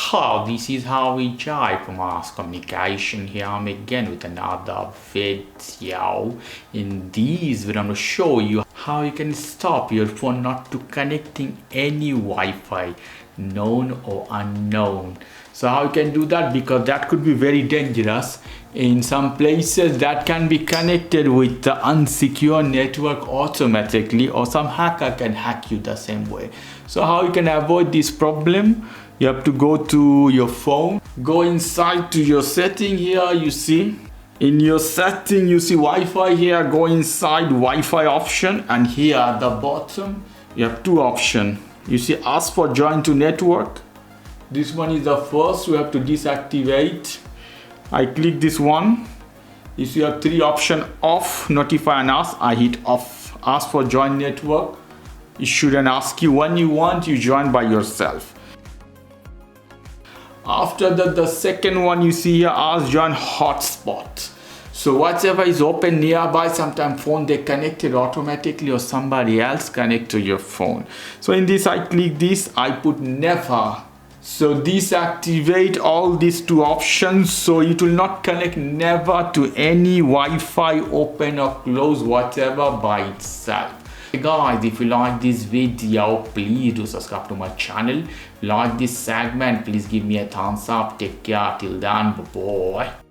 This is how we type mass communication. Here I'm again with another video. In this video I'm going to show you how you can stop your phone not to connecting any Wi-Fi, known or unknown. So how you can do that, because that could be very dangerous. In some places that can be connected with the unsecure network automatically, or some hacker can hack you the same way. So how you can avoid this problem? You have to go to your phone, go inside to your setting. Here you see in your setting you see Wi-Fi. Here go inside Wi-Fi option, and here at the bottom you have two options. You see ask for join to network. This one is the first. We have to deactivate. I click this one. You see you have three options: off, notify and ask. I hit off. Ask for join network. It shouldn't ask you. When you want, you join by yourself. After that, the second one you see here, ask join hotspot. So whatever is open nearby, sometimes phone they connected automatically or somebody else connect to your phone. So in this I click this, I put never. So deactivate all these two options, so it will not connect never to any Wi-Fi, open or close, whatever by itself. Hey guys, if you like this video, please do subscribe to my channel. If you like this segment, please give me a thumbs up. Take care till then, bye bye.